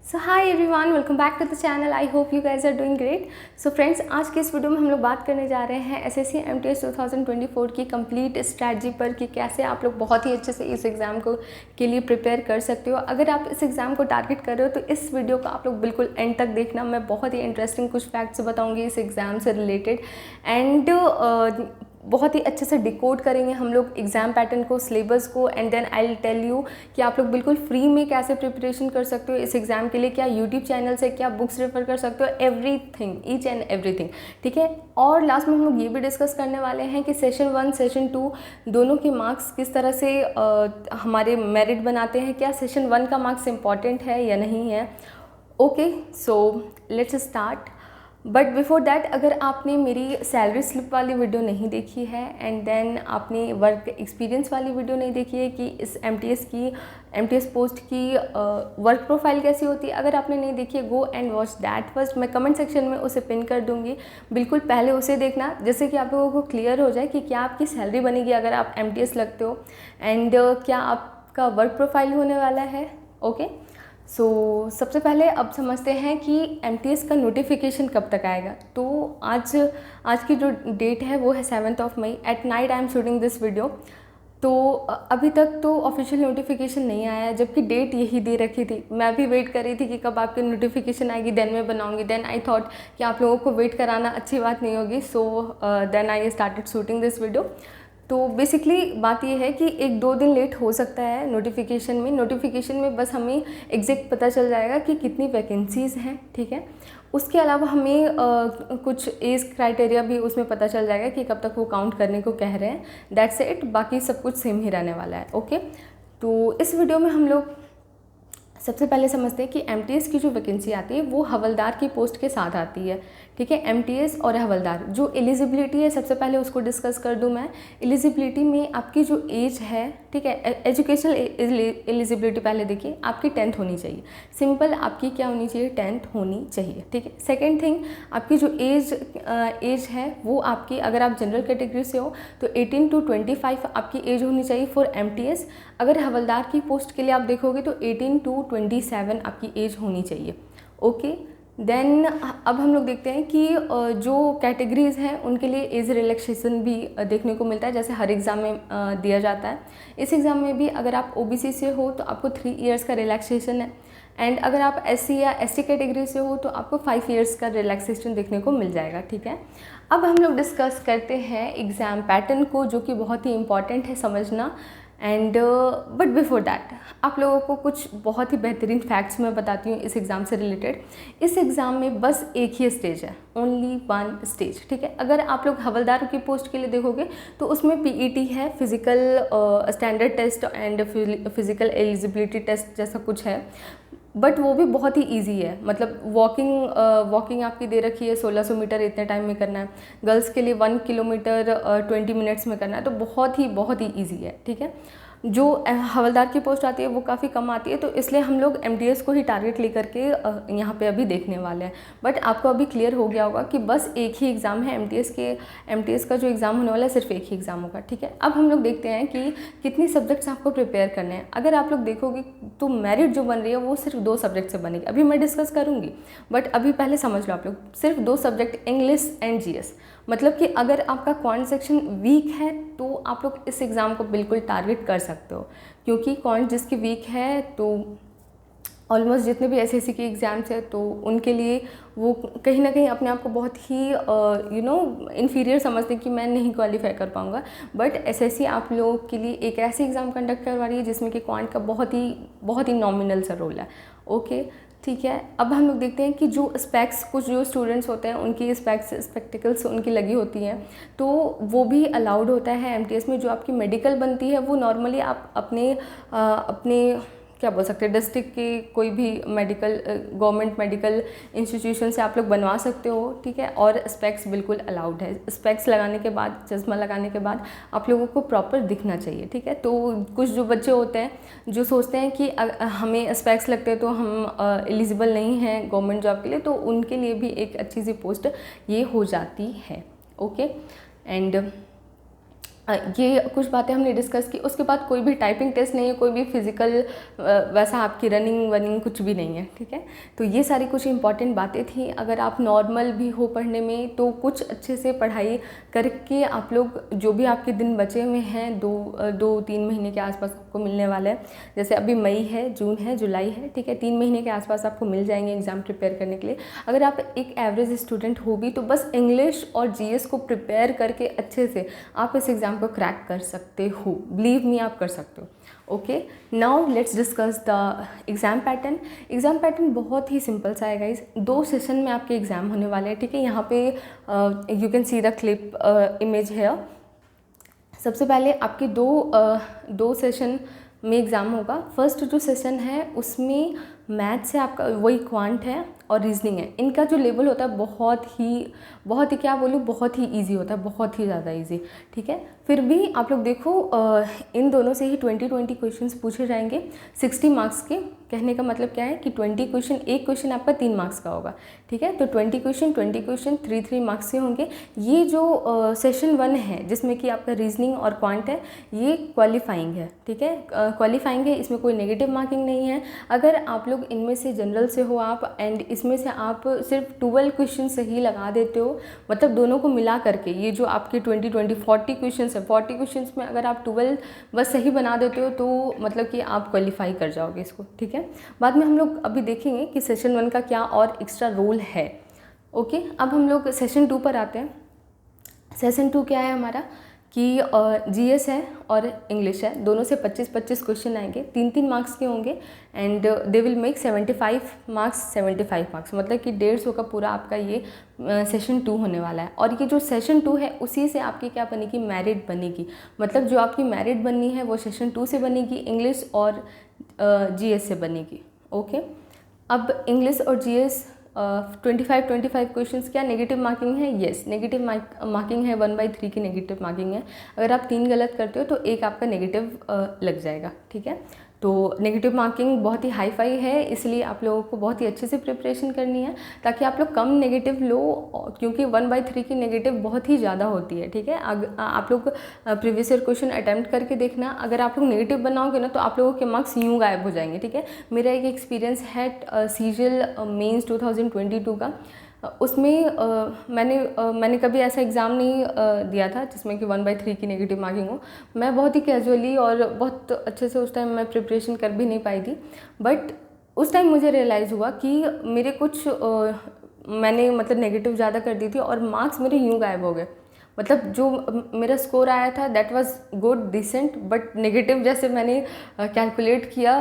So hi everyone, welcome back to the channel. I hope you guys are doing great. So friends, आज के इस video में हम लोग बात करने जा रहे हैं एसएससी एमटीएस 2024 की कंप्लीट स्ट्रैटेजी पर कि कैसे आप लोग बहुत ही अच्छे से इस एग्ज़ाम को के लिए प्रिपेयर कर सकते हो। अगर आप इस एग्ज़ाम को टारगेट कर रहे हो तो इस वीडियो को आप लोग बिल्कुल एंड तक देखना। मैं बहुत ही इंटरेस्टिंग कुछ फैक्ट्स बताऊँगी इस एग्ज़ाम से रिलेटेड एंड बहुत ही अच्छे से डिकोड करेंगे हम लोग एग्ज़ाम पैटर्न को, सिलेबस को, and then I will tell you कि आप लोग बिल्कुल फ्री में कैसे प्रिपरेशन कर सकते हो इस एग्ज़ाम के लिए, क्या यूट्यूब चैनल से, क्या बुक्स रेफर कर सकते हो, एवरीथिंग, ईच एंड एवरीथिंग, ठीक है। और लास्ट में हम लोग ये भी डिस्कस करने वाले हैं कि सेशन 1 सेशन 2 दोनों के मार्क्स किस तरह से हमारे मेरिट बनाते हैं, क्या सेशन 1 का मार्क्स इंपॉर्टेंट है या नहीं है। Okay, so let's start. But before that, अगर आपने मेरी सैलरी स्लिप वाली वीडियो नहीं देखी है एंड देन आपने वर्क एक्सपीरियंस वाली वीडियो नहीं देखी है कि इस एमटीएस पोस्ट की वर्क प्रोफाइल कैसी होती है, अगर आपने नहीं देखी है, go and watch that first. मैं कमेंट सेक्शन में उसे पिन कर दूंगी, बिल्कुल पहले उसे देखना, जिससे कि आप लोगों को क्लियर हो जाए कि क्या आपकी सैलरी बनेगी अगर आप एमटीएस लगते हो एंड क्या आपका वर्क प्रोफाइल होने वाला है। ओके, सबसे पहले अब समझते हैं कि एमटीएस का नोटिफिकेशन कब तक आएगा। तो आज की जो डेट है वो है 7 मई at night I am shooting this video. तो अभी तक तो ऑफिशियल नोटिफिकेशन नहीं आया है, जबकि डेट यही दे रखी थी। मैं भी वेट कर रही थी कि कब आपकी नोटिफिकेशन आएगी, देन मैं बनाऊंगी। देन आई थॉट कि आप लोगों को वेट कराना अच्छी बात नहीं होगी, so then I started shooting this video. तो बेसिकली बात ये है कि 1-2 दिन लेट हो सकता है नोटिफिकेशन में बस हमें एग्जैक्ट पता चल जाएगा कि कितनी वैकेंसीज़ हैं, ठीक है। उसके अलावा हमें कुछ एज क्राइटेरिया भी उसमें पता चल जाएगा कि कब तक वो काउंट करने को कह रहे हैं। दैट्स इट, बाकी सब कुछ सेम ही रहने वाला है। ओके, तो इस वीडियो में हम लोग सबसे पहले समझते हैं कि एमटीएस की जो वैकेंसी आती है वो हवलदार की पोस्ट के साथ आती है, ठीक है। एमटीएस और हवलदार जो एलिजिबिलिटी है, सबसे पहले उसको डिस्कस कर दूं मैं। एलिजिबिलिटी में आपकी जो एज है, ठीक है, एजुकेशनल एलिजिबिलिटी पहले देखिए, आपकी 10th होनी चाहिए। सिंपल, आपकी क्या होनी चाहिए, 10th होनी चाहिए, ठीक है। सेकेंड थिंग, आपकी जो एज है वो आपकी, अगर आप जनरल कैटेगरी से हो तो 18 to 25 आपकी एज होनी चाहिए फॉर एमटीएस। अगर हवलदार की पोस्ट के लिए आप देखोगे तो 18 to 27 आपकी एज होनी चाहिए। ओके, देन अब हम लोग देखते हैं कि जो कैटेगरीज़ हैं उनके लिए एज रिलैक्सेशन भी देखने को मिलता है, जैसे हर एग्ज़ाम में दिया जाता है। इस एग्ज़ाम में भी अगर आप ओबीसी से हो तो आपको 3 इयर्स का रिलैक्सेशन है, एंड अगर आप एससी या एसटी कैटेगरी से हो तो आपको 5 इयर्स का रिलैक्सेशन देखने को मिल जाएगा, ठीक है। अब हम लोग डिस्कस करते हैं एग्ज़ाम पैटर्न को, जो कि बहुत ही इंपॉर्टेंट है समझना। एंड बट बिफोर दैट, आप लोगों को कुछ बहुत ही बेहतरीन फैक्ट्स मैं बताती हूँ इस एग्ज़ाम से रिलेटेड। इस एग्ज़ाम में बस एक ही स्टेज है, ओनली 1 स्टेज, ठीक है। अगर आप लोग हवलदार की पोस्ट के लिए देखोगे तो उसमें पीईटी है, physical standard test and physical eligibility test जैसा कुछ है, बट वो भी बहुत ही इजी है। मतलब वॉकिंग आपकी दे रखी है, 1600 मीटर इतने टाइम में करना है। गर्ल्स के लिए 1 किलोमीटर 20 मिनट्स में करना है, तो बहुत ही ईजी है, ठीक है। जो हवलदार की पोस्ट आती है वो काफ़ी कम आती है, तो इसलिए हम लोग एमटीएस को ही टारगेट लेकर के यहाँ पे अभी देखने वाले हैं। बट आपको अभी क्लियर हो गया होगा कि बस एक ही एग्ज़ाम है एमटीएस का जो एग्ज़ाम होने वाला है, सिर्फ एक ही एग्ज़ाम होगा, ठीक है। अब हम लोग देखते हैं कि कितनी सब्जेक्ट्स आपको प्रिपेयर करने हैं। अगर आप लोग देखोगे तो मेरिट जो बन रही है वो सिर्फ 2 सब्जेक्ट से बनेगी, अभी मैं डिस्कस करूँगी, बट अभी पहले समझ लो आप लोग, सिर्फ 2 सब्जेक्ट, इंग्लिश एंड जीएस। मतलब कि अगर आपका क्वांट सेक्शन वीक है तो आप लोग इस एग्ज़ाम को बिल्कुल टारगेट कर सकते हो, क्योंकि क्वांट जिसकी वीक है तो ऑलमोस्ट जितने भी एसएससी के एग्ज़ाम्स हैं तो उनके लिए वो कहीं ना कहीं अपने आप को बहुत ही इन्फीरियर समझते हैं कि मैं नहीं क्वालिफाई कर पाऊँगा। बट एसएससी आप लोगों के लिए एक ऐसे एग्ज़ाम कंडक्ट करवा रही है जिसमें कि क्वांट का बहुत ही नॉमिनल सा रोल है। ओके, ठीक है। अब हम लोग देखते हैं कि जो स्पेक्स, कुछ जो स्टूडेंट्स होते हैं उनकी स्पेक्टिकल्स उनकी लगी होती हैं, तो वो भी अलाउड होता है एमटीएस में। जो आपकी मेडिकल बनती है वो नॉर्मली आप अपने क्या बोल सकते हैं, डिस्ट्रिक्ट के कोई भी गवर्नमेंट मेडिकल इंस्टीट्यूशन से आप लोग बनवा सकते हो, ठीक है। और स्पेक्स बिल्कुल अलाउड है। स्पेक्स लगाने के बाद, चश्मा लगाने के बाद आप लोगों को प्रॉपर दिखना चाहिए, ठीक है। तो कुछ जो बच्चे होते हैं जो सोचते हैं कि हमें स्पेक्स लगते हैं तो हम एलिजिबल नहीं हैं गवर्नमेंट जॉब के लिए, तो उनके लिए भी एक अच्छी सी पोस्ट ये हो जाती है। ओके, एंड ये कुछ बातें हमने डिस्कस की। उसके बाद कोई भी टाइपिंग टेस्ट नहीं है, कोई भी फिज़िकल वैसा आपकी रनिंग वनिंग कुछ भी नहीं है, ठीक है। तो ये सारी कुछ इंपॉर्टेंट बातें थी। अगर आप नॉर्मल भी हो पढ़ने में तो कुछ अच्छे से पढ़ाई करके आप लोग, जो भी आपके दिन बचे हुए हैं 2-3 महीने के आसपास आपको मिलने वाला है। जैसे अभी मई है, जून है, जुलाई है, ठीक है, 3 महीने के आसपास आपको मिल जाएंगे एग्ज़ाम प्रिपेयर करने के लिए। अगर आप एक एवरेज स्टूडेंट हो भी तो बस इंग्लिश और जीएस को प्रिपेयर करके अच्छे से आप इस एग्ज़ाम को क्रैक कर सकते हो। बिलीव मी, आप कर सकते हो। Okay, now let's discuss the exam pattern. Exam pattern बहुत ही सिंपल सा है गाइज। 2 सेशन में आपके एग्ज़ाम होने वाले हैं, ठीक है। यहाँ पे you can see the clip image है। सबसे पहले आपके दो सेशन में एग्ज़ाम होगा। फर्स्ट जो सेशन है उसमें मैथ्स है आपका, वही क्वांट है और रीजनिंग है। इनका जो लेवल होता है बहुत ही क्या बोलूँ, बहुत ही इजी होता है, बहुत ही ज़्यादा इजी, ठीक है। फिर भी आप लोग देखो, इन दोनों से ही 20 क्वेश्चंस पूछे जाएंगे 60 मार्क्स के। कहने का मतलब क्या है कि 20 क्वेश्चन, एक क्वेश्चन आपका 3 मार्क्स का होगा, ठीक है। तो 20 क्वेश्चन 3 मार्क्स के होंगे। ये जो सेशन 1 है जिसमें कि आपका रीजनिंग और क्वांट है, ये क्वालिफाइंग है, ठीक है। क्वालिफाइंग है, इसमें कोई नेगेटिव मार्किंग नहीं है। अगर आप लोग इनमें से जनरल से हो आप, एंड इसमें से आप सिर्फ 12 क्वेश्चन सही लगा देते हो, मतलब दोनों को मिला करके ये जो आपके 40 क्वेश्चन है, 40 क्वेश्चन में अगर आप 12 बस सही बना देते हो तो मतलब कि आप क्वालिफाई कर जाओगे इसको, ठीक है। बाद में हम लोग अभी देखेंगे कि सेशन 1 का क्या और एक्स्ट्रा रोल है। ओके, अब हम लोग सेशन 2 पर आते हैं। सेशन 2 क्या है हमारा कि जीएस है और इंग्लिश है, दोनों से 25-25 क्वेश्चन आएंगे, 3-3 मार्क्स के होंगे and they will make 75 marks, मतलब कि 150 का पूरा आपका ये सेशन 2 होने वाला है। और ये जो सेशन 2 है उसी से आपकी क्या बनेगी, मेरिट बनेगी। मतलब जो आपकी मेरिट बननी है वो सेशन 2 से बनेगी, इंग्लिश और जीएस से बनेगी। ओके, अब इंग्लिश और जीएस 25 क्वेश्चंस क्या नेगेटिव मार्किंग है? येस, नेगेटिव मार्किंग है, 1/3 की नेगेटिव मार्किंग है। अगर आप 3 गलत करते हो तो एक आपका नेगेटिव लग जाएगा, ठीक है। तो नेगेटिव मार्किंग बहुत ही हाई फाई है, इसलिए आप लोगों को बहुत ही अच्छे से प्रिपरेशन करनी है ताकि आप लोग कम नेगेटिव लो, क्योंकि 1/3 की नेगेटिव बहुत ही ज़्यादा होती है, ठीक है। आप लोग प्रीवियस ईयर क्वेश्चन अटैम्प्ट करके देखना, अगर आप लोग नेगेटिव बनाओगे ना तो आप लोगों के मार्क्स यूँ गायब हो जाएंगे, ठीक है। मेरा एक एक्सपीरियंस है सीजीएल मेंस 2022 का। उसमें मैंने कभी ऐसा एग्ज़ाम नहीं दिया था जिसमें कि 1/3 की नेगेटिव मार्किंग हो। मैं बहुत ही कैजुअली और बहुत अच्छे से उस टाइम मैं प्रिपरेशन कर भी नहीं पाई थी, बट उस टाइम मुझे रियलाइज़ हुआ कि मेरे कुछ मैंने मतलब नेगेटिव ज़्यादा कर दी थी और मार्क्स मेरे यूँ गायब हो गए। मतलब जो मेरा स्कोर आया था that was good decent, but negative जैसे मैंने कैलकुलेट किया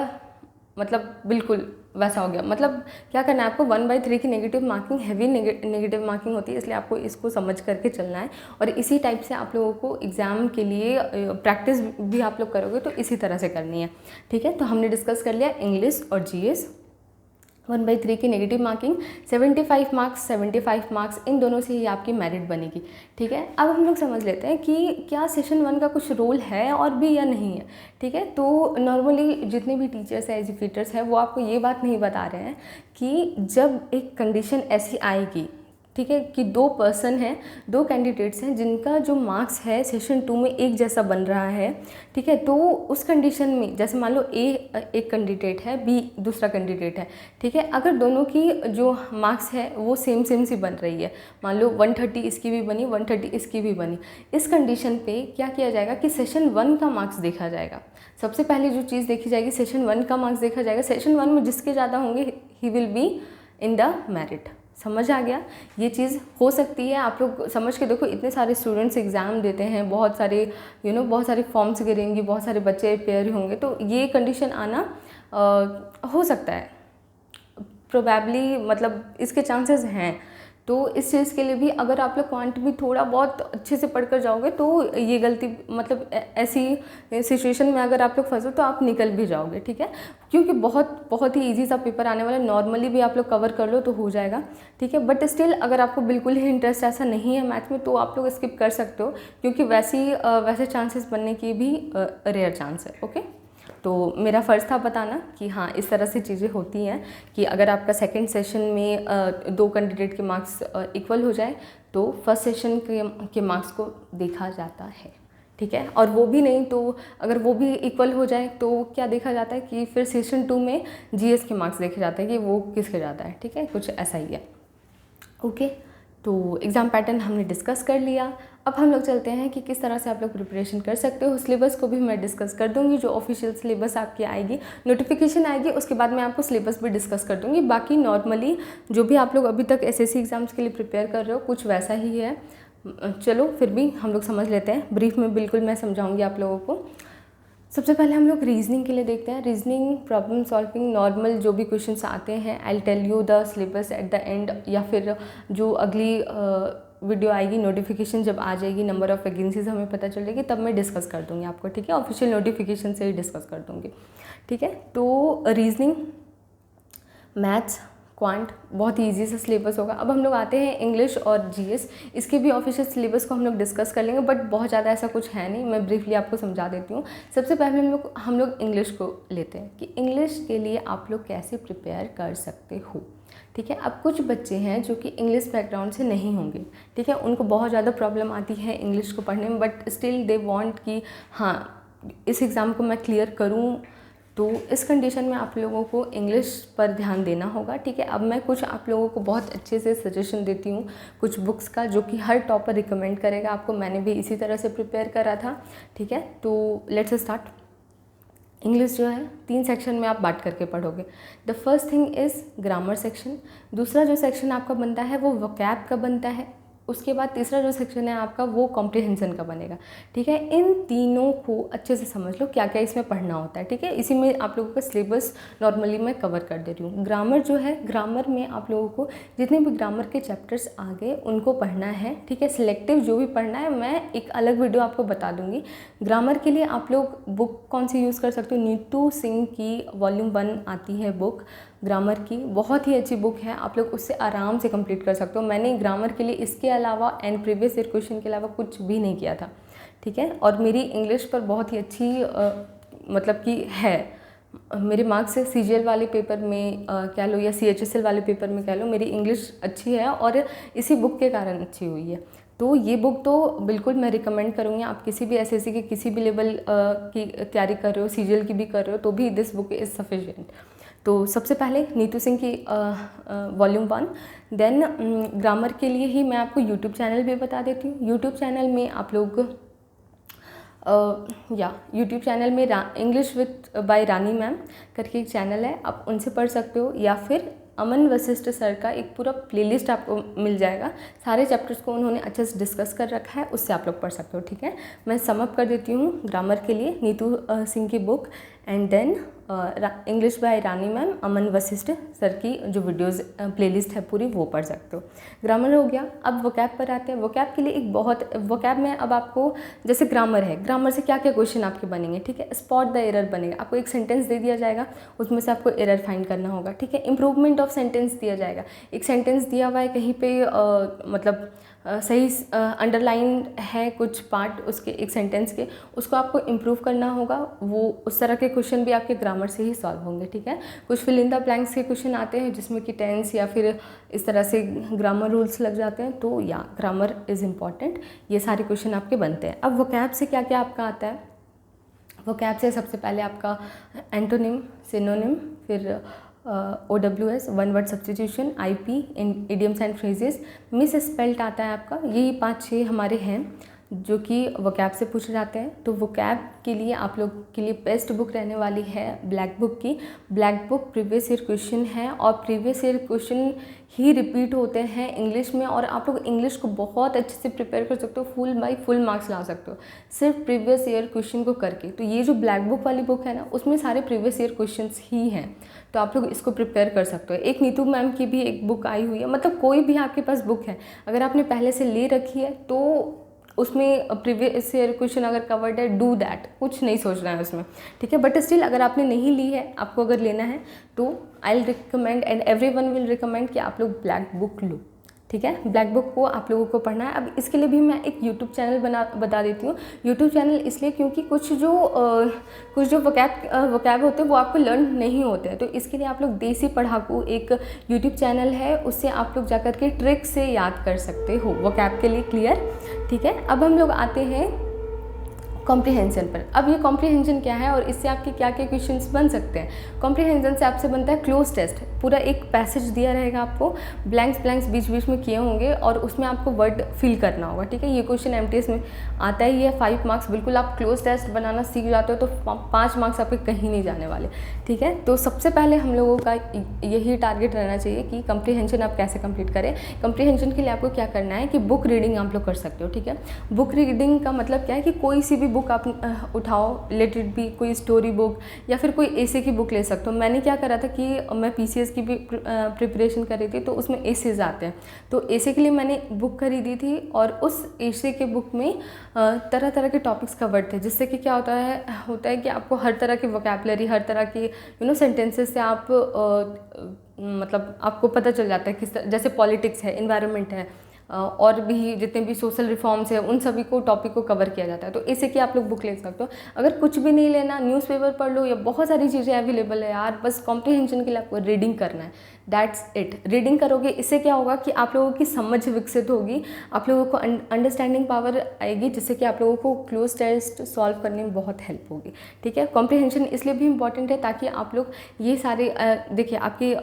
मतलब बिल्कुल वैसा हो गया। मतलब क्या करना है आपको, 1/3 की negative marking heavy negative marking होती है, इसलिए आपको इसको समझ करके चलना है। और इसी टाइप से आप लोगों को एग्ज़ाम के लिए प्रैक्टिस भी आप लोग करोगे तो इसी तरह से करनी है, ठीक है। तो हमने डिस्कस कर लिया इंग्लिश और जीएस, 1/3 की नेगेटिव मार्किंग, 75 मार्क्स इन दोनों से ही आपकी मेरिट बनेगी, ठीक है। अब हम लोग समझ लेते हैं कि क्या सेशन 1 का कुछ रोल है और भी या नहीं है, ठीक है। तो नॉर्मली जितने भी टीचर्स हैं, एजुकेटर्स हैं, वो आपको ये बात नहीं बता रहे हैं कि जब एक कंडीशन ऐसी आएगी, ठीक है, कि 2 पर्सन हैं, 2 कैंडिडेट्स हैं जिनका जो मार्क्स है सेशन 2 में एक जैसा बन रहा है, ठीक है। तो उस कंडीशन में जैसे मान लो ए एक कैंडिडेट है, बी दूसरा कैंडिडेट है, ठीक है। अगर दोनों की जो मार्क्स है वो सेम सी बन रही है, मान लो 130 इसकी भी बनी, 130 इसकी भी बनी, इस कंडीशन पे क्या किया जाएगा कि सेशन 1 का मार्क्स देखा जाएगा। सबसे पहले जो चीज़ देखी जाएगी सेशन 1 का मार्क्स देखा जाएगा। सेशन 1 में जिसके ज़्यादा होंगे he will be in the merit. समझ आ गया? ये चीज़ हो सकती है, आप लोग समझ के देखो। इतने सारे स्टूडेंट्स एग्ज़ाम देते हैं, बहुत सारे बहुत सारे फॉर्म्स गिरेंगी, बहुत सारे बच्चे पेयर होंगे, तो ये कंडीशन आना हो सकता है, प्रोबेबली, मतलब इसके चांसेस हैं। तो इस चीज़ के लिए भी अगर आप लोग क्वांट भी थोड़ा बहुत अच्छे से पढ़कर जाओगे तो ये गलती, मतलब ऐसी सिचुएशन में अगर आप लोग फंसो तो आप निकल भी जाओगे, ठीक है। क्योंकि बहुत ही इजी सा पेपर आने वाला है, नॉर्मली भी आप लोग कवर कर लो तो हो जाएगा, ठीक है। बट स्टिल अगर आपको बिल्कुल ही इंटरेस्ट ऐसा नहीं है मैथ में तो आप लोग स्किप कर सकते हो, क्योंकि वैसे चांसेस बनने की भी रेयर चांस है। ओके, तो मेरा फ़र्ज़ था बताना कि हाँ इस तरह से चीज़ें होती हैं कि अगर आपका सेकंड सेशन में 2 कैंडिडेट के मार्क्स इक्वल हो जाए तो फर्स्ट सेशन के मार्क्स को देखा जाता है, ठीक है। और वो भी नहीं तो अगर वो भी इक्वल हो जाए तो क्या देखा जाता है कि फिर सेशन 2 में जीएस के मार्क्स देखे जाते हैं कि वो किसके ज़्यादा है, ठीक है, कुछ ऐसा ही है। ओके, तो एग्ज़ाम पैटर्न हमने डिस्कस कर लिया। अब हम लोग चलते हैं कि किस तरह से आप लोग प्रिपरेशन कर सकते हो। सिलेबस को भी मैं डिस्कस कर दूंगी, जो ऑफिशियल सिलेबस आपकी आएगी, नोटिफिकेशन आएगी, उसके बाद मैं आपको सिलेबस भी डिस्कस कर दूंगी। बाकी नॉर्मली जो भी आप लोग अभी तक एसएससी एग्ज़ाम्स के लिए प्रिपेयर कर रहे हो कुछ वैसा ही है। चलो फिर भी हम लोग समझ लेते हैं, ब्रीफ में बिल्कुल मैं समझाऊंगी आप लोगों को। सबसे पहले हम लोग रीजनिंग के लिए देखते हैं। रीजनिंग, प्रॉब्लम सॉल्विंग, नॉर्मल जो भी क्वेश्चंस आते हैं, I tell you the syllabus at the end, या फिर जो अगली वीडियो आएगी, नोटिफिकेशन जब आ जाएगी, नंबर ऑफ़ वैकेंसीज हमें पता चल जाएगी, तब मैं डिस्कस कर दूँगी आपको, ठीक है, ऑफिशियल नोटिफिकेशन से ही डिस्कस कर दूँगी, ठीक है। तो रीजनिंग, मैथ्स, क्वांट बहुत ही ईजी सा सिलेबस होगा। अब हम लोग आते हैं इंग्लिश और जीएस, इसके भी ऑफिशियल सिलेबस को हम लोग डिस्कस कर लेंगे, बट बहुत ज़्यादा ऐसा कुछ है नहीं, मैं ब्रीफली आपको समझा देती हूँ। सबसे पहले हम लोग इंग्लिश को लेते हैं कि इंग्लिश के लिए आप लोग कैसे प्रिपेयर कर सकते हो, ठीक है। अब कुछ बच्चे हैं जो कि इंग्लिश बैकग्राउंड से नहीं होंगे, ठीक है, उनको बहुत ज़्यादा प्रॉब्लम आती है इंग्लिश को पढ़ने में, बट स्टिल दे वांट कि हाँ इस एग्ज़ाम को मैं क्लियर करूँ। तो इस कंडीशन में आप लोगों को इंग्लिश पर ध्यान देना होगा, ठीक है। अब मैं कुछ आप लोगों को बहुत अच्छे से सजेशन देती हूँ कुछ बुक्स का, जो कि हर टॉपर रिकमेंड करेगा आपको, मैंने भी इसी तरह से प्रिपेयर करा था, ठीक है। तो लेट्स स्टार्ट। इंग्लिश जो है 3 सेक्शन में आप बांट करके पढ़ोगे। The first thing is grammar section, दूसरा जो सेक्शन आपका बनता है वो वोकैब का बनता है, उसके बाद तीसरा जो सेक्शन है आपका वो कॉम्प्रिहेंशन का बनेगा, ठीक है। इन तीनों को अच्छे से समझ लो क्या क्या इसमें पढ़ना होता है, ठीक है। इसी में आप लोगों का सिलेबस नॉर्मली मैं कवर कर दे रही हूँ। ग्रामर जो है, ग्रामर में आप लोगों को जितने भी ग्रामर के चैप्टर्स आ गए उनको पढ़ना है, ठीक है। सिलेक्टिव जो भी पढ़ना है मैं एक अलग वीडियो आपको बता दूँगी। ग्रामर के लिए आप लोग बुक कौन सी यूज़ कर सकते हो, नीतू सिंह की वॉल्यूम 1 आती है बुक ग्रामर की, बहुत ही अच्छी बुक है, आप लोग उससे आराम से कंप्लीट कर सकते हो। मैंने ग्रामर के लिए इसके अलावा एंड प्रीवियस ईयर क्वेश्चन के अलावा कुछ भी नहीं किया था, ठीक है। और मेरी इंग्लिश पर बहुत ही अच्छी मतलब कि है, मेरे मार्क्स से सीजीएल वाले पेपर में कह लो या सीएचएसएल वाले पेपर में कह लो, मेरी इंग्लिश अच्छी है और इसी बुक के कारण अच्छी हुई है। तो ये बुक तो बिल्कुल मैं रिकमेंड करूँगी, आप किसी भी एसएससी के किसी भी लेवल की तैयारी कर रहे हो, सीजीएल की भी कर रहे हो, तो भी दिस बुक इज़ सफिशिएंट। तो सबसे पहले नीतू सिंह की वॉल्यूम 1, देन ग्रामर के लिए ही मैं आपको यूट्यूब चैनल भी बता देती हूँ। यूट्यूब चैनल में आप लोग यूट्यूब चैनल में English with by Rani ma'am करके एक चैनल है, आप उनसे पढ़ सकते हो, या फिर अमन वशिष्ठ सर का एक पूरा प्लेलिस्ट आपको मिल जाएगा, सारे चैप्टर्स को उन्होंने अच्छे से डिस्कस कर रखा है, उससे आप लोग पढ़ सकते हो, ठीक है। मैं समअप कर देती हूँ ग्रामर के लिए नीतू सिंह की book, and then English by Rani ma'am, Aman Vashishtha sir की जो वीडियोज़ प्लेलिस्ट है पूरी वो पढ़ सकते हो। ग्रामर हो गया। अब वोकैब पर आते हैं। वोकैब के लिए एक बहुत, वोकैब में अब आपको जैसे ग्रामर है, ग्रामर से क्या क्या क्वेश्चन आपके बनेंगे, ठीक है। स्पॉट द एरर बनेगा, आपको एक सेंटेंस दे दिया जाएगा, उसमें से आपको एरर फाइंड करना होगा, ठीक है। इंप्रूवमेंट ऑफ सेंटेंस दिया जाएगा, एक सेंटेंस दिया हुआ है कहीं पे मतलब सही अंडरलाइन है कुछ पार्ट उसके एक सेंटेंस के, उसको आपको इम्प्रूव करना होगा, वो उस तरह के क्वेश्चन भी आपके ग्रामर से ही सॉल्व होंगे, ठीक है। कुछ फिल इन द ब्लैंक्स के क्वेश्चन आते हैं जिसमें कि टेंस या फिर इस तरह से ग्रामर रूल्स लग जाते हैं, तो या ग्रामर इज़ इम्पॉर्टेंट, ये सारे क्वेश्चन आपके बनते हैं। अब वोकैब से क्या क्या आपका आता है, वोकैब से सबसे पहले आपका एंटोनिम, सिनोनिम, फिर OWS, one word substitution, IP, idioms and phrases, miss spelt आता है आपका। यही 5-6 हमारे हैं जो कि वोकैब से पूछे जाते हैं। तो वोकैब के लिए आप लोग के लिए बेस्ट बुक रहने वाली है ब्लैक बुक की। Black book previous year question है और प्रीवियस ईयर क्वेश्चन ही रिपीट होते हैं इंग्लिश में, और आप लोग इंग्लिश को बहुत अच्छे से प्रिपेयर कर सकते हो, फुल बाई फुल मार्क्स ला सकते हो सिर्फ प्रीवियस ईयर क्वेश्चन को करके। तो ये जो ब्लैक बुक वाली बुक है ना, उसमें सारे प्रीवियस ईयर क्वेश्चंस ही हैं, तो आप लोग इसको प्रिपेयर कर सकते हो। एक नीतू मैम की भी एक बुक आई हुई है, मतलब कोई भी आपके पास बुक है अगर आपने पहले से ले रखी है तो उसमें प्रीवियस ईयर क्वेश्चन अगर कवर्ड है, डू दैट, कुछ नहीं सोचना है उसमें, ठीक है। बट स्टिल अगर आपने नहीं ली है, आपको अगर लेना है तो I will recommend and everyone will recommend कि आप लोग ब्लैक बुक लो, ठीक है। ब्लैक बुक को आप लोगों को पढ़ना है। अब इसके लिए भी मैं एक यूट्यूब चैनल बता देती हूँ। यूट्यूब चैनल इसलिए क्योंकि कुछ जो वोकैब होते हैं वो आपको लर्न नहीं होते हैं, तो इसके लिए आप लोग देसी पढ़ाकू एक यूट्यूब चैनल है, उससे आप लोग जाकर के ट्रिक से याद कर सकते हो वोकैब के लिए, क्लियर, ठीक है। अब हम लोग आते हैं कॉम्प्रिहेंशन पर। अब ये कॉम्प्रिहेंशन क्या है और इससे आपके क्या क्या क्वेश्चंस बन सकते हैं। कॉम्प्रिहेंशन से आपसे बनता है क्लोज टेस्ट। पूरा एक पैसेज दिया रहेगा आपको, ब्लैंक्स बीच बीच में किए होंगे और उसमें आपको वर्ड फिल करना होगा, ठीक है। ये क्वेश्चन एमटीएस में आता है, ये 5 मार्क्स। बिल्कुल आप क्लोज टेस्ट बनाना सीख जाते हो तो 5 मार्क्स आपके कहीं नहीं जाने वाले, ठीक है। तो सबसे पहले हम लोगों का यही टारगेट रहना चाहिए कि कॉम्प्रिहेंशन आप कैसे कंप्लीट करें। कॉम्प्रिहेंशन के लिए आपको क्या करना है कि बुक रीडिंग आप लोग कर सकते हो, ठीक है। बुक रीडिंग का मतलब क्या है कि कोई सी भी बुक आप उठाओ, लेट इट बी कोई स्टोरी बुक या फिर कोई एसे की बुक ले सकते हो। मैंने क्या करा था कि मैं पीसीएस की भी प्रिपरेशन कर रही थी, तो उसमें एसेज आते हैं, तो एसे के लिए मैंने बुक खरीदी थी और उस एसे के बुक में तरह तरह के टॉपिक्स कवर्ड थे, जिससे कि क्या होता है कि आपको हर तरह की वोकैबुलरी, हर तरह की सेंटेंसेस से आप मतलब आपको पता चल जाता है किस जैसे पॉलिटिक्स है, इन्वायरमेंट है, और भी जितने भी सोशल रिफॉर्म्स है उन सभी को टॉपिक को कवर किया जाता है। तो इसे कि आप लोग बुक ले सकते हो। अगर कुछ भी नहीं लेना, न्यूज़पेपर पढ़ लो, या बहुत सारी चीज़ें अवेलेबल है यार, बस कॉम्प्रिहेंशन के लिए आपको रीडिंग करना है, दैट्स इट। रीडिंग करोगे, इससे क्या होगा कि आप लोगों की समझ विकसित होगी, आप लोगों को अंडरस्टैंडिंग पावर आएगी, जिससे कि आप लोगों को क्लोज टेस्ट सॉल्व करने में बहुत हेल्प होगी, ठीक है। कॉम्प्रिहेंशन इसलिए भी इंपॉर्टेंट है ताकि आप लोग ये सारे देखिए, आपकी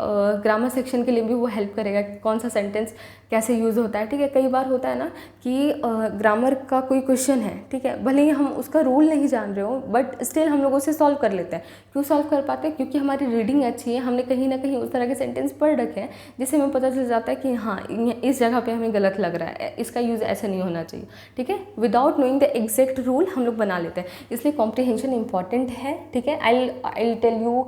ग्रामर सेक्शन के लिए भी वो हेल्प करेगा, कौन सा सेंटेंस कैसे यूज़ होता है, ठीक है। कई बार होता है ना कि ग्रामर का कोई क्वेश्चन है, ठीक है, भले ही हम उसका रूल नहीं जान रहे हो, बट स्टिल हम लोग उसे सॉल्व कर लेते हैं। क्यों सॉल्व कर पाते हैं? क्योंकि हमारी रीडिंग अच्छी है, हमने कहीं ना कहीं उस तरह के सेंटेंस पढ़ रखे हैं जिससे हमें पता चल जाता है कि हाँ, इस जगह पे हमें गलत लग रहा है, इसका यूज़ ऐसा नहीं होना चाहिए, ठीक है। Without knowing the exact rule हम लोग बना लेते हैं, इसलिए कॉम्प्रिहेंशन इंपॉर्टेंट है, ठीक है। I tell you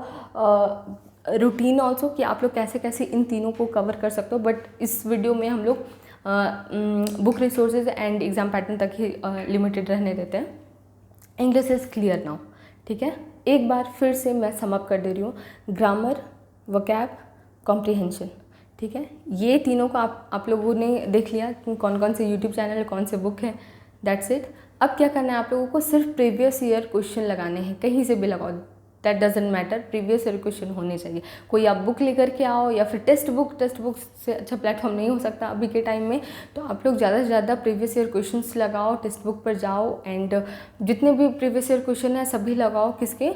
routine also कि आप लोग कैसे कैसे इन तीनों को कवर कर सकते हो, बट इस वीडियो में हम लोग book resources and exam pattern तक ही लिमिटेड रहने देते हैं। इंग्लिश इज़ क्लियर नाउ, ठीक है। एक बार फिर से मैं सम अप कर दे रही हूँ, ग्रामर, वोकैब, कॉम्प्रिहेंशन, ठीक है। ये तीनों को आप लोगों ने देख लिया कि कौन कौन से यूट्यूब चैनल है, कौन से बुक है, दैट्स इट। अब क्या करना है आप लोगों को, सिर्फ प्रीवियस ईयर क्वेश्चन लगाने हैं, कहीं से भी लगाओ, that doesn't matter, previous year question होने चाहिए। कोई आप बुक लेकर के आओ या फिर टेक्स्ट बुक से अच्छा प्लेटफॉर्म नहीं हो सकता अभी के टाइम में, तो आप लोग ज़्यादा से ज़्यादा प्रीवियस ईयर क्वेश्चंस लगाओ, टेक्स्ट बुक पर जाओ एंड जितने भी प्रीवियस ईयर क्वेश्चन है सभी लगाओ, किसके,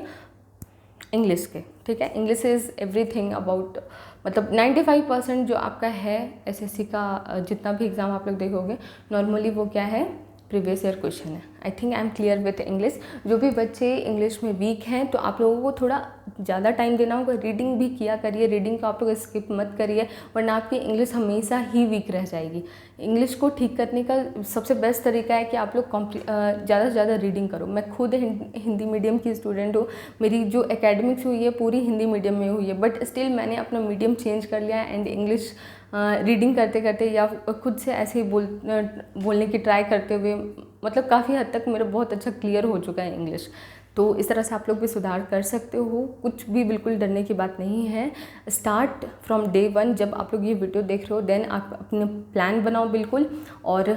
इंग्लिश के, ठीक है। इंग्लिश इज़ एवरीथिंग अबाउट, मतलब 95% जो आपका है एसएससी का जितना भी एग्ज़ाम आप लोग देखोगे नॉर्मली वो क्या है, प्रीवियस ईयर क्वेश्चन है। I think I am clear with English. जो भी बच्चे इंग्लिश में वीक हैं तो आप लोगों को थोड़ा ज़्यादा टाइम देना होगा, रीडिंग भी किया करिए, रीडिंग को आप लोग स्किप मत करिए, वरना आपकी इंग्लिश हमेशा ही वीक रह जाएगी। इंग्लिश को ठीक करने का सबसे बेस्ट तरीका है कि आप लोग ज़्यादा से ज़्यादा रीडिंग करो। मैं खुद हिंदी मीडियम की स्टूडेंट हूँ, मेरी जो एकेडमिक्स हुई है पूरी हिंदी मीडियम में हुई है, बट स्टिल मैंने अपना मीडियम चेंज कर लिया एंड इंग्लिश रीडिंग करते करते या खुद से ऐसे ही बोलने की ट्राई करते हुए मतलब काफ़ी हद तक मेरा बहुत अच्छा क्लियर हो चुका है इंग्लिश। तो इस तरह से आप लोग भी सुधार कर सकते हो, कुछ भी बिल्कुल डरने की बात नहीं है। स्टार्ट फ्रॉम डे 1, जब आप लोग ये वीडियो देख रहे हो देन आप अपने प्लान बनाओ बिल्कुल, और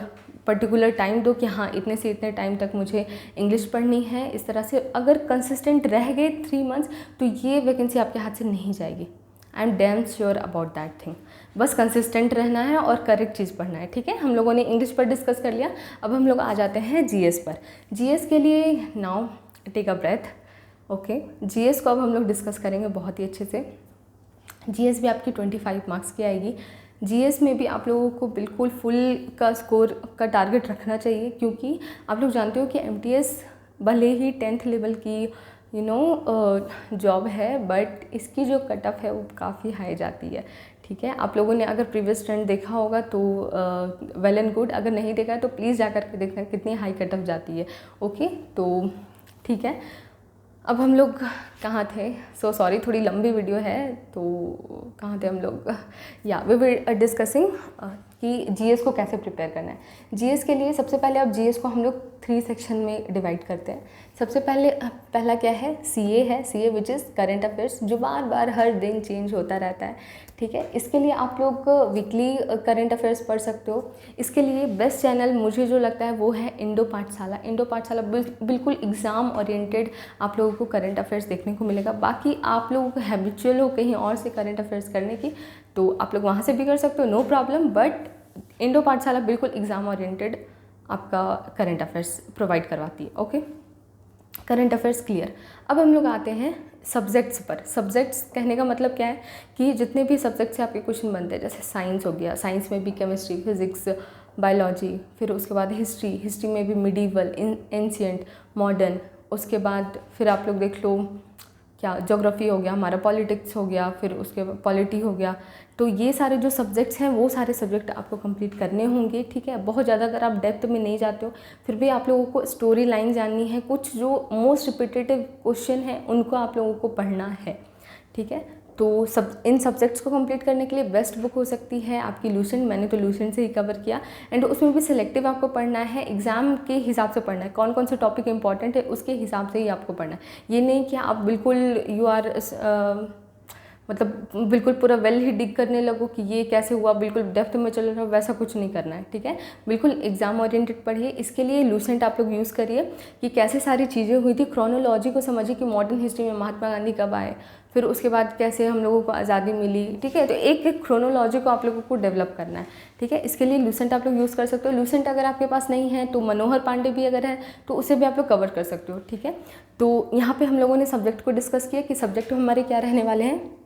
पर्टिकुलर टाइम दो कि हाँ इतने से इतने टाइम तक मुझे इंग्लिश पढ़नी है। इस तरह से अगर कंसिस्टेंट रह गए 3 मंथ्स तो ये वैकेंसी आपके हाथ से नहीं जाएगी। I am damn sure about that thing. बस कंसिस्टेंट रहना है और करेक्ट चीज़ पढ़ना है, ठीक है। हम लोगों ने इंग्लिश पर डिस्कस कर लिया, अब हम लोग आ जाते हैं जीएस पर। जीएस के लिए now take a breath, okay. GS को अब हम लोग डिस्कस करेंगे बहुत ही अच्छे से। जीएस भी आपकी 25 मार्क्स की आएगी। जीएस में भी आप लोगों को बिल्कुल फुल का स्कोर का टारगेट रखना चाहिए, क्योंकि आप लोग जानते हो कि एमटीएस भले ही 10th लेवल की जॉब है, बट इसकी जो कट ऑफ है वो काफ़ी हाई जाती है, ठीक है। आप लोगों ने अगर प्रीवियस ट्रेंड देखा होगा तो वेल एंड गुड, अगर नहीं देखा है तो प्लीज़ जा कर के देखना कितनी हाई कट ऑफ जाती है, ओके। तो ठीक है, अब हम लोग कहाँ थे, सो सॉरी थोड़ी लंबी वीडियो है, तो कहाँ थे हम लोग, या वी विल डिस्कसिंग कि जीएस को कैसे प्रिपेयर करना है। जीएस के लिए सबसे पहले अब जीएस को हम लोग 3 सेक्शन में डिवाइड करते हैं। सबसे पहला क्या है, सीए है, CA which is current affairs, जो बार बार हर दिन चेंज होता रहता है, ठीक है। इसके लिए आप लोग वीकली करंट अफेयर्स पढ़ सकते हो। इसके लिए बेस्ट चैनल मुझे जो लगता है वो है इंडो पाठशाला। इंडो पाठशाला बिल्कुल एग्ज़ाम ओरिएंटेड आप लोगों को करंट अफेयर्स देखने को मिलेगा। बाकी आप लोगों को हैबिचुअल हो कहीं और से करंट अफेयर्स करने की, तो आप लोग वहाँ से भी कर सकते हो, नो प्रॉब्लम, बट इंडो पाठशाला बिल्कुल एग्ज़ाम ओरिएंटेड आपका करंट अफेयर्स प्रोवाइड करवाती है, ओके। Current affairs clear. अब हम लोग आते हैं सब्जेक्ट्स पर। सब्जेक्ट्स कहने का मतलब क्या है कि जितने भी सब्जेक्ट से आपके क्वेश्चन बनते हैं, जैसे साइंस हो गया, साइंस में भी केमिस्ट्री, फिजिक्स, बायोलॉजी, फिर उसके बाद हिस्ट्री, हिस्ट्री में भी मिडीवल, एंशिएंट, मॉडर्न, उसके बाद फिर आप लोग देख लो क्या ज्योग्राफी हो गया हमारा, पॉलिटिक्स हो गया, फिर उसके बाद पॉलिटी हो गया। तो ये सारे जो सब्जेक्ट्स हैं वो सारे सब्जेक्ट आपको कंप्लीट करने होंगे, ठीक है। बहुत ज़्यादा अगर आप डेप्थ में नहीं जाते हो, फिर भी आप लोगों को स्टोरी लाइन जाननी है, कुछ जो मोस्ट रिपीटेटिव क्वेश्चन हैं उनको आप लोगों को पढ़ना है, ठीक है। तो इन सब्जेक्ट्स को कंप्लीट करने के लिए बेस्ट बुक हो सकती है आपकी लूसेंट। मैंने तो लूसेंट से ही कवर किया, एंड उसमें भी सिलेक्टिव आपको पढ़ना है, एग्जाम के हिसाब से पढ़ना है, कौन कौन से टॉपिक इंपॉर्टेंट है उसके हिसाब से ही आपको पढ़ना है। ये नहीं कि आप बिल्कुल यू आर मतलब बिल्कुल पूरा वेल ही डिग करने लगो कि ये कैसे हुआ, बिल्कुल डेप्थ में चल रहा हो, वैसा कुछ नहीं करना है, ठीक है। बिल्कुल एग्जाम ओरिएंटेड पढ़िए। इसके लिए लूसेंट आप लोग यूज़ करिए कि कैसे सारी चीज़ें हुई थी, क्रोनोलॉजी को समझिए कि मॉडर्न हिस्ट्री में महात्मा गांधी कब आए, फिर उसके बाद कैसे हम लोगों को आज़ादी मिली, ठीक है। तो एक एक क्रोनोलॉजी को आप लोगों को डेवलप करना है, ठीक है। इसके लिए लूसेंट आप लोग यूज़ कर सकते हो। लूसेंट अगर आपके पास नहीं है तो मनोहर पांडे भी अगर है तो उसे भी आप लोग कवर कर सकते हो, ठीक है। तो यहाँ पे हम लोगों ने सब्जेक्ट को डिस्कस किया कि सब्जेक्ट हमारे क्या रहने वाले हैं।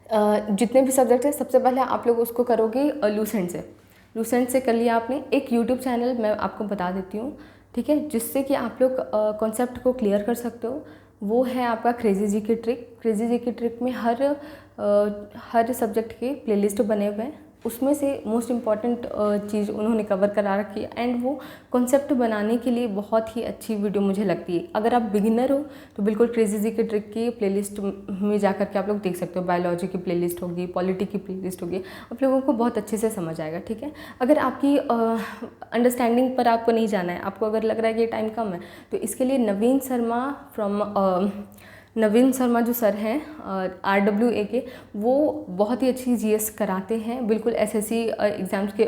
जितने भी सब्जेक्ट हैं सबसे पहले आप लोग उसको करोगे लूसेंट से। लूसेंट से कर लिया आपने। एक यूट्यूब चैनल मैं आपको बता देती हूँ, ठीक है, जिससे कि आप लोग कॉन्सेप्ट को क्लियर कर सकते हो। वो है आपका क्रेजी जी की ट्रिक। क्रेजी जी की ट्रिक में हर सब्जेक्ट के प्लेलिस्ट बने हुए हैं, उसमें से मोस्ट इम्पॉर्टेंट चीज़ उन्होंने कवर करा रखी है, एंड वो कॉन्सेप्ट बनाने के लिए बहुत ही अच्छी वीडियो मुझे लगती है। अगर आप बिगिनर हो तो बिल्कुल क्रेजी जी के ट्रिक की प्लेलिस्ट में जा कर के आप लोग देख सकते हो। बायोलॉजी की प्लेलिस्ट होगी, पॉलिटी की प्लेलिस्ट होगी, आप लोगों को बहुत अच्छे से समझ आएगा, ठीक है। अगर आपकी अंडरस्टैंडिंग पर आपको नहीं जाना है, आपको अगर लग रहा है कि टाइम कम है, तो इसके लिए नवीन शर्मा जो सर हैं RWA के, वो बहुत ही अच्छी GS कराते हैं, बिल्कुल SSC एग्ज़ाम्स के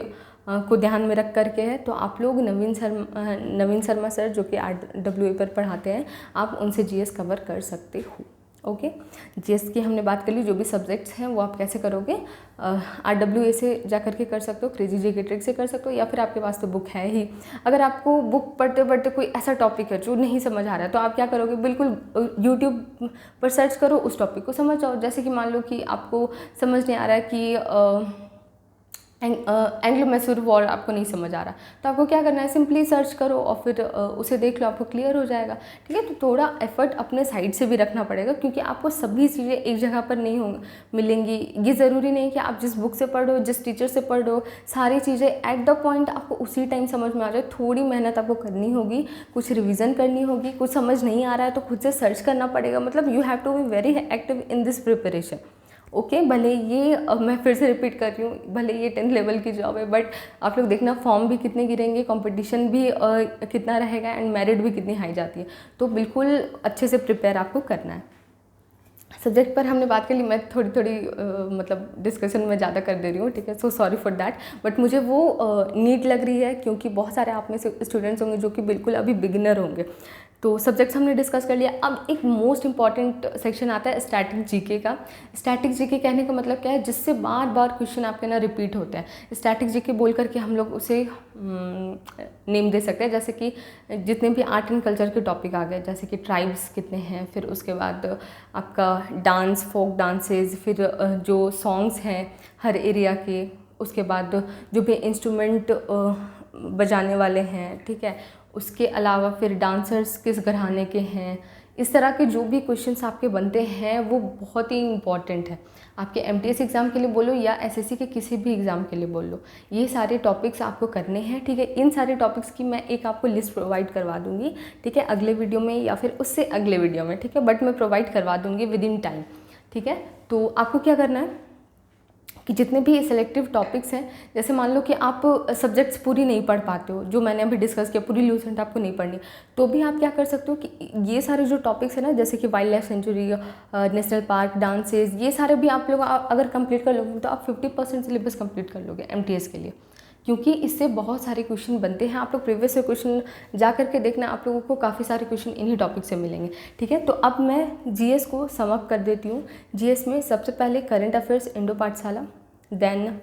को ध्यान में रख करके है। तो आप लोग नवीन शर्मा सर जो कि RWA पर पढ़ाते हैं, आप उनसे GS कवर कर सकते हो, ओके। GS की हमने बात कर ली। जो भी सब्जेक्ट्स हैं वो आप कैसे करोगे, RWA से जा कर के कर सकते हो, क्रेजी जी के ट्रिक से कर सकते हो, या फिर आपके पास तो बुक है ही। अगर आपको बुक पढ़ते पढ़ते कोई ऐसा टॉपिक है जो नहीं समझ आ रहा है, तो आप क्या करोगे, बिल्कुल यूट्यूब पर सर्च करो, उस टॉपिक को समझ जाओ। जैसे कि मान लो कि आपको समझ नहीं आ रहा है कि एंग्लो मैसूर वॉर आपको नहीं समझ आ रहा, तो आपको क्या करना है, सिंपली सर्च करो और फिर उसे देख लो, आपको क्लियर हो जाएगा, ठीक है। तो थोड़ा एफर्ट अपने साइड से भी रखना पड़ेगा, क्योंकि आपको सभी चीज़ें एक जगह पर नहीं मिलेंगी। ये ज़रूरी नहीं कि आप जिस बुक से पढ़ रहे हो, जिस टीचर से पढ़ रहे हो, सारी चीज़ें एट द पॉइंट आपको उसी टाइम समझ में आ जाए। थोड़ी मेहनत आपको करनी होगी, कुछ रिविज़न करनी होगी, कुछ समझ नहीं आ रहा है तो खुद से सर्च करना पड़ेगा। मतलब you have to be very active in this preparation, okay. भले ये मैं फिर से रिपीट कर रही हूँ, भले ये 10th लेवल की जॉब है, बट आप लोग देखना फॉर्म भी कितने गिरेंगे, कंपटीशन भी कितना रहेगा, एंड मेरिट भी कितनी हाई जाती है। तो बिल्कुल अच्छे से प्रिपेयर आपको करना है। सब्जेक्ट पर हमने बात कर ली, मैं थोड़ी मतलब डिस्कशन में ज़्यादा कर दे रही हूँ, ठीक है, so sorry for that. But मुझे वो नीड लग रही है, क्योंकि बहुत सारे आप में से स्टूडेंट्स होंगे जो कि बिल्कुल अभी बिगिनर होंगे। तो सब्जेक्ट्स हमने डिस्कस कर लिया। अब एक मोस्ट इंपॉर्टेंट सेक्शन आता है स्टैटिक जीके का। स्टैटिक जीके कहने का मतलब क्या है, जिससे बार बार क्वेश्चन आपके ना रिपीट होते हैं। स्टैटिक जीके बोल करके हम लोग उसे नेम दे सकते हैं, जैसे कि जितने भी आर्ट एंड कल्चर के टॉपिक आ गए, जैसे कि ट्राइब्स कितने हैं, फिर उसके बाद आपका डांस, फोक डांसेस, फिर जो सॉन्ग्स हैं हर एरिया के, उसके बाद जो भी इंस्ट्रूमेंट बजाने वाले हैं, ठीक है, उसके अलावा फिर डांसर्स किस घराने के हैं। इस तरह के जो भी क्वेश्चंस आपके बनते हैं वो बहुत ही इंपॉर्टेंट है, आपके MTS एग्ज़ाम के लिए बोलो या SSC के किसी भी एग्ज़ाम के लिए बोल लो, ये सारे टॉपिक्स आपको करने हैं, ठीक है। इन सारे टॉपिक्स की मैं एक आपको लिस्ट प्रोवाइड करवा दूँगी, ठीक है, अगले वीडियो में या फिर उससे अगले वीडियो में, ठीक है, बट मैं प्रोवाइड करवा दूँगी विद इन टाइम, ठीक है। तो आपको क्या करना है कि जितने भी सिलेक्टिव टॉपिक्स हैं, जैसे मान लो कि आप सब्जेक्ट्स पूरी नहीं पढ़ पाते हो, जो मैंने अभी डिस्कस किया, पूरी लूसेंट आपको नहीं पढ़नी, तो भी आप क्या कर सकते हो कि ये सारे जो टॉपिक्स हैं ना, जैसे कि wild life sanctuary, national park, dances, ये सारे भी आप लोग अगर कंप्लीट कर लोगे तो आप 50% सिलेबस कंप्लीट कर लोगे MTS के लिए, क्योंकि इससे बहुत सारे क्वेश्चन बनते हैं। आप लोग प्रीवियस से क्वेश्चन जा करके देखना, आप लोगों को काफ़ी सारे क्वेश्चन इन्हीं टॉपिक से मिलेंगे, ठीक है। तो अब मैं GS को सम अप कर देती हूँ। GS में सबसे पहले करंट अफेयर्स, इंडो पाठशाला, देन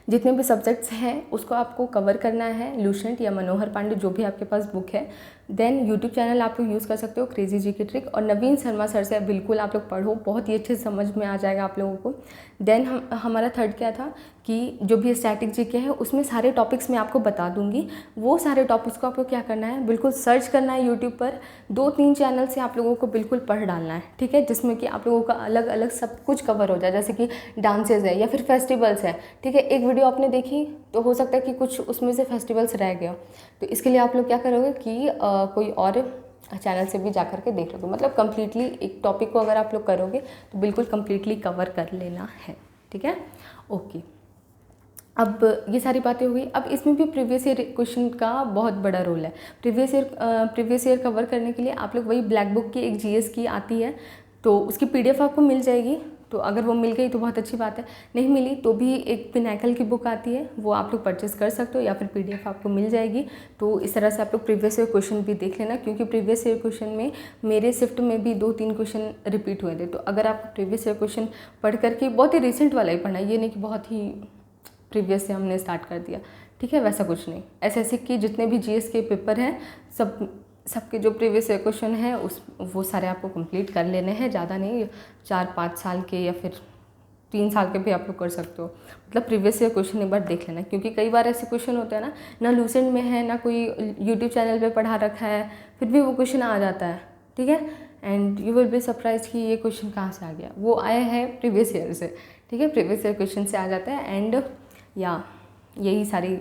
जितने भी सब्जेक्ट्स हैं उसको आपको कवर करना है, लूसेंट या मनोहर पांडे जो भी आपके पास बुक है देन यूट्यूब चैनल आप लोग यूज़ कर सकते हो क्रेजी जीके ट्रिक, और नवीन शर्मा सर से बिल्कुल आप लोग पढ़ो, बहुत ही अच्छे से समझ में आ जाएगा आप लोगों को। देन हमारा थर्ड क्या था कि जो भी स्टैटिक जीके है उसमें सारे टॉपिक्स मैं आपको बता दूंगी, वो सारे टॉपिक्स को आपको क्या करना है, बिल्कुल सर्च करना है यूट्यूब पर, 2-3 चैनल से आप लोगों को बिल्कुल पढ़ डालना है, ठीक है, जिसमें कि आप लोगों का अलग अलग सब कुछ कवर हो जाए, जैसे कि डांसेज है या फिर फेस्टिवल्स है, ठीक है। एक वीडियो आपने देखी तो हो सकता है कि कुछ उसमें से फेस्टिवल्स रह गया, तो इसके लिए आप लोग क्या करोगे कि कोई और चैनल से भी जा कर के देख लोगे, मतलब कम्प्लीटली एक टॉपिक को अगर आप लोग करोगे तो बिल्कुल कम्प्लीटली कवर कर लेना है, ठीक है। ओके, अब ये सारी बातें हो गई। अब इसमें भी प्रीवियस ईयर क्वेश्चन का बहुत बड़ा रोल है। प्रीवियस ईयर कवर करने के लिए आप लोग वही ब्लैक बुक की एक जीएस की आती है, तो उसकी पीडीएफ आपको मिल जाएगी, तो अगर वो मिल गई तो बहुत अच्छी बात है, नहीं मिली तो भी एक पिनैकल की बुक आती है, वो आप लोग परचेस कर सकते हो, या फिर पीडीएफ आपको मिल जाएगी। तो इस तरह से आप लोग प्रीवियस ईयर क्वेश्चन भी देख लेना, क्योंकि प्रीवियस ईयर क्वेश्चन में मेरे शिफ्ट में भी 2-3 क्वेश्चन रिपीट हुए थे। तो अगर आप प्रीवियस ईयर क्वेश्चन पढ़ करके, बहुत ही रिसेंट वाला ही पढ़ना, ये नहीं कि बहुत ही प्रीवियस से हमने स्टार्ट कर दिया, ठीक है, वैसा कुछ नहीं। एसएससी की जितने भी जीएस के पेपर हैं सबके जो प्रीवियस ईयर क्वेश्चन है वो सारे आपको कंप्लीट कर लेने हैं, ज़्यादा नहीं, 4-5 साल के या फिर 3 साल के भी आप लोग कर सकते हो, मतलब प्रीवियस ईयर क्वेश्चन एक बार देख लेना, क्योंकि कई बार ऐसे क्वेश्चन होते हैं ना लूसेंट में है ना कोई यूट्यूब चैनल पे पढ़ा रखा है, फिर भी वो क्वेश्चन आ जाता है, ठीक है, and you will be surprise कि ये क्वेश्चन कहाँ से आ गया, वो आया है प्रीवियस ईयर से, ठीक है, प्रीवियस ईयर क्वेश्चन से आ जाता है। एंड या यही सारी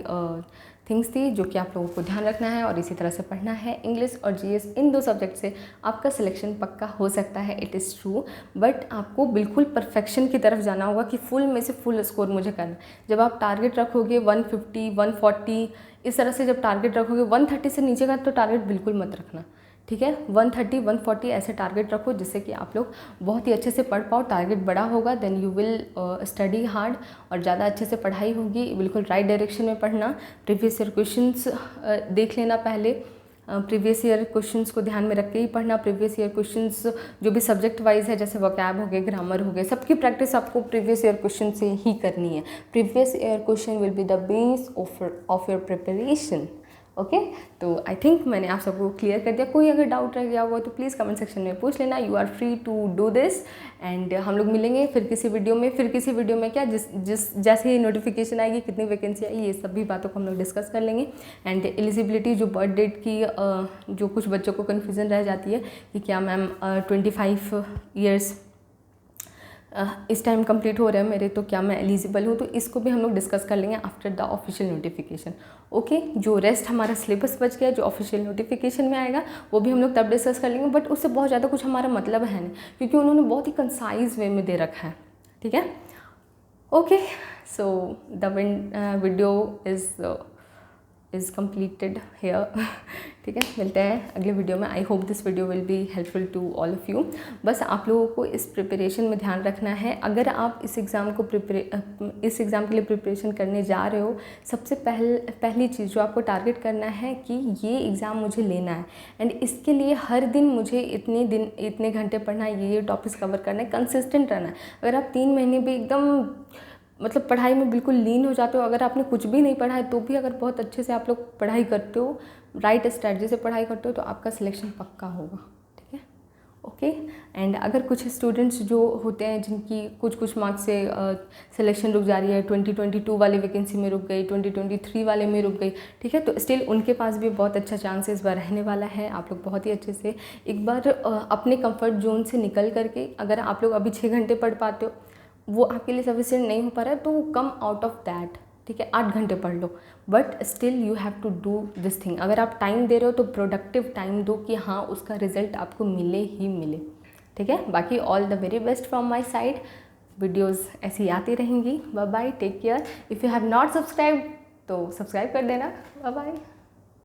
थिंग्स थी जो कि आप लोगों को ध्यान रखना है, और इसी तरह से पढ़ना है। इंग्लिश और जीएस इन 2 सब्जेक्ट से आपका सिलेक्शन पक्का हो सकता है, इट इज़ ट्रू, बट आपको बिल्कुल परफेक्शन की तरफ जाना होगा कि फुल में से फुल स्कोर मुझे करना। जब आप टारगेट रखोगे 150, 140 इस तरह से, जब टारगेट रखोगे 130 से नीचे का तो टारगेट बिल्कुल मत रखना, ठीक है, 130, 140 ऐसे टारगेट रखो जिससे कि आप लोग बहुत ही अच्छे से पढ़ पाओ। टारगेट बड़ा होगा then you will study hard, और ज़्यादा अच्छे से पढ़ाई होगी, बिल्कुल राइट डायरेक्शन में पढ़ना। प्रीवियस ईयर क्वेश्चंस देख लेना पहले, प्रीवियस ईयर क्वेश्चंस को ध्यान में रख के ही पढ़ना। प्रीवियस ईयर क्वेश्चंस जो भी सब्जेक्ट वाइज है, जैसे वोकैब हो गए, ग्रामर हो गए, सबकी प्रैक्टिस आपको प्रीवियस ईयर क्वेश्चन से ही करनी है। Previous year question will be the base of your preparation, okay. तो आई थिंक मैंने आप सबको क्लियर कर दिया। कोई अगर डाउट रह गया हुआ तो प्लीज़ कमेंट सेक्शन में पूछ लेना, you are free to do this. And हम लोग मिलेंगे फिर किसी वीडियो में क्या जैसे ही नोटिफिकेशन आएगी, कितनी वैकेंसी आई, ये सभी बातों को हम लोग डिस्कस कर लेंगे। एंड एलिजिबिलिटी, जो बर्थ डेट की जो कुछ बच्चों को कन्फ्यूज़न रह जाती है कि क्या मैम 25 ईयर्स इस टाइम कंप्लीट हो रहे हैं मेरे, तो क्या मैं एलिजिबल हूँ, तो इसको भी हम लोग डिस्कस कर लेंगे after the official notification, okay. जो रेस्ट हमारा सिलेबस बच गया, जो ऑफिशियल नोटिफिकेशन में आएगा वो भी हम लोग तब डिस्कस कर लेंगे, बट उससे बहुत ज़्यादा कुछ हमारा मतलब है नहीं, क्योंकि उन्होंने बहुत ही कंसाइज वे में दे रखा है, ठीक है, okay. So the video is completed here, ठीक है। मिलते हैं अगले वीडियो में। I hope this video will be helpful to all of you. बस आप लोगों को इस प्रिपरेशन में ध्यान रखना है। अगर आप इस एग्ज़ाम के लिए प्रिपरेशन करने जा रहे हो, सबसे पहली चीज़ जो आपको टारगेट करना है कि ये एग्ज़ाम मुझे लेना है, एंड इसके लिए हर दिन मुझे इतने घंटे पढ़ना है, ये टॉपिक्स कवर करना है, कंसिस्टेंट रहना है। अगर आप 3 महीने भी एकदम मतलब पढ़ाई में बिल्कुल लीन हो जाते हो, अगर आपने कुछ भी नहीं पढ़ा है तो भी अगर बहुत अच्छे से आप लोग पढ़ाई करते हो, राइट स्ट्रैटेजी से पढ़ाई करते हो, तो आपका सिलेक्शन पक्का होगा, ठीक है, ओके। एंड अगर कुछ स्टूडेंट्स जो होते हैं जिनकी कुछ मार्क्स से सिलेक्शन रुक जा रही है, 2022 वाली वैकेंसी में रुक गई, 2023 वाले में रुक गई, ठीक है, तो स्टिल उनके पास भी बहुत अच्छा चांस इस बार रहने वाला है। आप लोग बहुत ही अच्छे से एक बार अपने कंफर्ट जोन से निकल करके, अगर आप लोग अभी 6 घंटे पढ़ पाते हो, वो आपके लिए सफिशिएंट नहीं हो पा रहा है, तो कम आउट ऑफ दैट, ठीक है, 8 घंटे पढ़ लो, but still you have to do this thing. अगर आप टाइम दे रहे हो तो प्रोडक्टिव टाइम दो कि हाँ उसका रिजल्ट आपको मिले ही मिले, ठीक है। बाकी all the very best from my side. Videos ऐसी आती रहेंगी। Bye bye, take care. If you have not subscribe तो सब्सक्राइब कर देना। Bye bye.